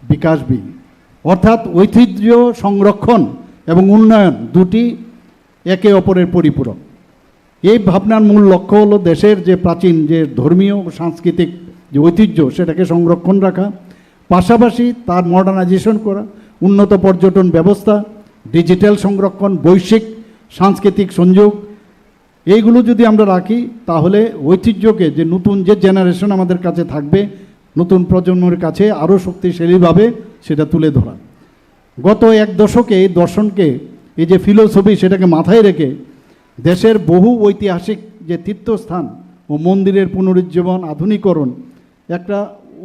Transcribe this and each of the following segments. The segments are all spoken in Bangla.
বিকাশবি, অর্থাৎ ঐতিহ্য সংরক্ষণ এবং উন্নয়ন দুটি একে অপরের পরিপূরক। এই ভাবনার মূল লক্ষ্য হলো দেশের যে প্রাচীন যে ধর্মীয় ও সাংস্কৃতিক যে ঐতিহ্য সেটাকে সংরক্ষণ রাখা, পাশাপাশি তার মডার্নাইজেশন করা, উন্নত পর্যটন ব্যবস্থা, ডিজিটাল সংরক্ষণ, বৈশ্বিক সাংস্কৃতিক সংযোগ, এইগুলো যদি আমরা রাখি তাহলে ঐতিহ্যকে যে নতুন যে জেনারেশন আমাদের কাছে থাকবে, নতুন প্রজন্মের কাছে আরও শক্তিশালীভাবে সেটা তুলে ধরা। গত এক দশকে এই দর্শনকে, এই যে ফিলোসফি, সেটাকে মাথায় রেখে দেশের বহু ঐতিহাসিক যে তীর্থস্থান ও মন্দিরের পুনরুজ্জীবন, আধুনিকরণ, একটা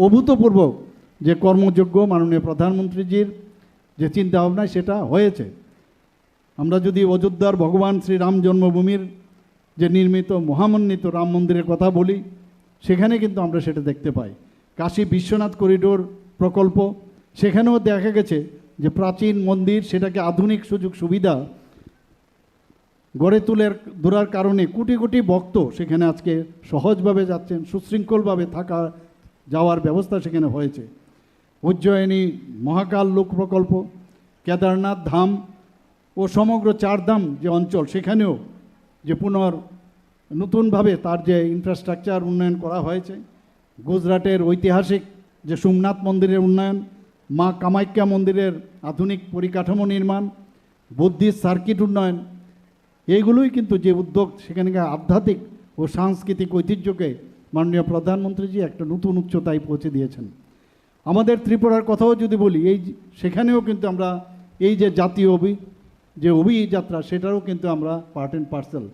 অভূতপূর্ব যে কর্মযোগ্য মাননীয় প্রধানমন্ত্রীজির যে চিন্তাভাবনায় সেটা হয়েছে। আমরা যদি অযোধ্যার ভগবান শ্রীরাম জন্মভূমির যে নির্মিত মহামন্বিত রাম মন্দিরের কথা বলি, সেখানে কিন্তু আমরা সেটা দেখতে পাই। কাশী বিশ্বনাথ করিডোর প্রকল্প, সেখানেও দেখা গেছে যে প্রাচীন মন্দির সেটাকে আধুনিক সুযোগ সুবিধা গড়ে তোলার কারণে কোটি কোটি ভক্ত সেখানে আজকে সহজভাবে যাচ্ছেন, সুশৃঙ্খলভাবে যাওয়ার ব্যবস্থা সেখানে হয়েছে। উজ্জয়িনী মহাকাল লোক প্রকল্প, কেদারনাথ ধাম ও সমগ্র চারধাম যে অঞ্চল, সেখানেও যে নতুনভাবে তার যে ইনফ্রাস্ট্রাকচার উন্নয়ন করা হয়েছে। গুজরাটের ঐতিহাসিক যে সোমনাথ মন্দিরের উন্নয়ন, মা কামাখ্যা মন্দিরের আধুনিক পরিকাঠামো নির্মাণ, বুদ্ধিস্ট সার্কিট উন্নয়ন, এইগুলোই কিন্তু যে উদ্যোগ, সেখানকার আধ্যাত্মিক ও সাংস্কৃতিক ঐতিহ্যকে মাননীয় প্রধানমন্ত্রীজি একটা নতুন উচ্চতায় পৌঁছে দিয়েছেন। আমাদের ত্রিপুরার কথাও যদি বলি, সেখানেও কিন্তু আমরা এই যে জাতীয় যে অভিযাত্রা, সেটারও কিন্তু আমরা পার্ট অ্যান্ড পার্সেল।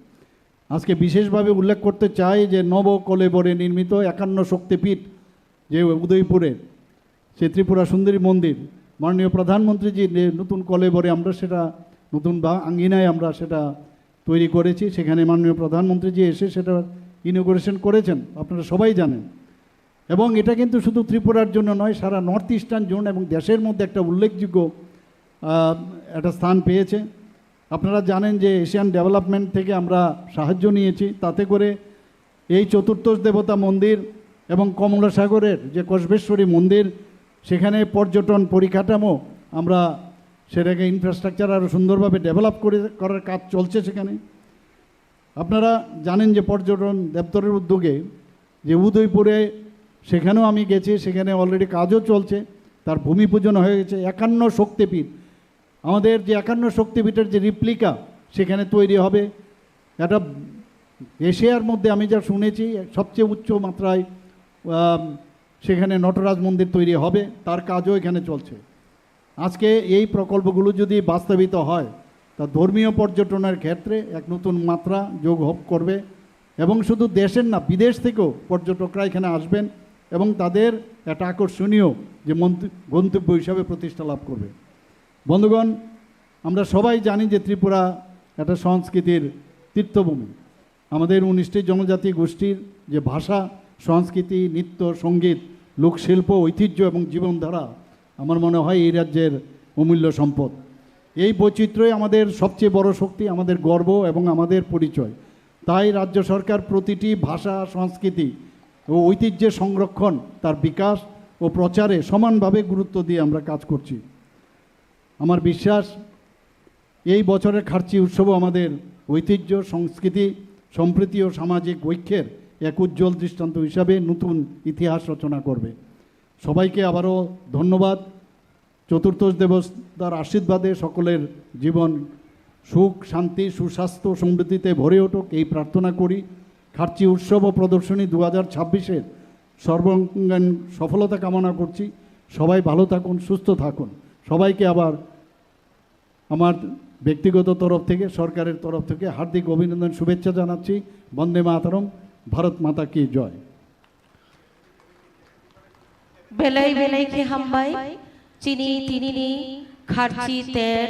আজকে বিশেষভাবে উল্লেখ করতে চাই যে নবকলেবরে নির্মিত 51 শক্তিপীঠ যে উদয়পুরে সে ত্রিপুরা সুন্দরী মন্দির, মাননীয় প্রধানমন্ত্রীজি নতুন কলেবরে আমরা সেটা নতুন আঙ্গিনায় আমরা সেটা তৈরি করেছি। সেখানে মাননীয় প্রধানমন্ত্রীজি এসে সেটা ইনোগ্রেশন করেছেন, আপনারা সবাই জানেন। এবং এটা কিন্তু শুধু ত্রিপুরার জন্য নয়, সারা নর্থ ইস্টার্ন জোন এবং দেশের মধ্যে একটা উল্লেখযোগ্য একটা স্থান পেয়েছে। আপনারা জানেন যে এশিয়ান ডেভেলপমেন্ট থেকে আমরা সাহায্য নিয়েছি, তাতে করে এই চতুর্দশ দেবতা মন্দির এবং কমলাসাগরের যে কসবেশ্বরী মন্দির, সেখানে পর্যটন পরিকাঠামো আমরা সেটাকে ইনফ্রাস্ট্রাকচার আরও সুন্দরভাবে ডেভেলপ করার কাজ চলছে সেখানে। আপনারা জানেন যে পর্যটন দপ্তরের উদ্যোগে যে উদয়পুরে, সেখানেও আমি গেছি, সেখানে অলরেডি কাজও চলছে, তার ভূমি পূজন হয়ে গেছে। 51 শক্তিপীঠ, আমাদের যে 51 শক্তিপীঠের যে রিপ্লিকা সেখানে তৈরি হবে। এটা এশিয়ার মধ্যে আমি যা শুনেছি সবচেয়ে উচ্চ মাত্রায় সেখানে নটরাজ মন্দির তৈরি হবে, তার কাজও এখানে চলছে। আজকে এই প্রকল্পগুলো যদি বাস্তবিত হয়, তা ধর্মীয় পর্যটনের ক্ষেত্রে এক নতুন মাত্রা যোগ করবে এবং শুধু দেশের না, বিদেশ থেকেও পর্যটকরা এখানে আসবেন এবং তাদের একটা আকর্ষণীয় যে গন্তব্য হিসাবে প্রতিষ্ঠা লাভ করবে। বন্ধুগণ, আমরা সবাই জানি যে ত্রিপুরা একটা সংস্কৃতির তীর্থভূমি। আমাদের 19টি জনজাতি গোষ্ঠীর যে ভাষা, সংস্কৃতি, নৃত্য, সঙ্গীত, লোকশিল্প, ঐতিহ্য এবং জীবনধারা আমার মনে হয় এই রাজ্যের অমূল্য সম্পদ। এই বৈচিত্র্যই আমাদের সবচেয়ে বড় শক্তি, আমাদের গর্ব এবং আমাদের পরিচয়। তাই রাজ্য সরকার প্রতিটি ভাষা, সংস্কৃতি ও ঐতিহ্যের সংরক্ষণ, তার বিকাশ ও প্রচারে সমানভাবে গুরুত্ব দিয়ে আমরা কাজ করছি। আমার বিশ্বাস এই বছরের খার্চি উৎসবও আমাদের ঐতিহ্য, সংস্কৃতি, সম্প্রীতি ও সামাজিক ঐক্যের এক উজ্জ্বল দৃষ্টান্ত হিসাবে নতুন ইতিহাস রচনা করবে। সবাইকে আবারও ধন্যবাদ। চতুর্দশ দেবতার আশীর্বাদে সকলের জীবন সুখ, শান্তি, সুস্বাস্থ্য, সমৃদ্ধিতে ভরে উঠুক এই প্রার্থনা করি। খার্চি উৎসব ও প্রদর্শনী 2026-এর সর্বাঙ্গীন সফলতা কামনা করছি। সবাই ভালো থাকুন, সুস্থ থাকুন। সবাইকে আবার আমার ব্যক্তিগত তরফ থেকে, সরকারের তরফ থেকে হার্দিক অভিনন্দন, শুভেচ্ছা জানাচ্ছি। বন্দে মাতরম, ভারত মাতা কি জয়। বেলাই বেলাই কে হাম্বাই চিনি তিনিনি খার্চি তের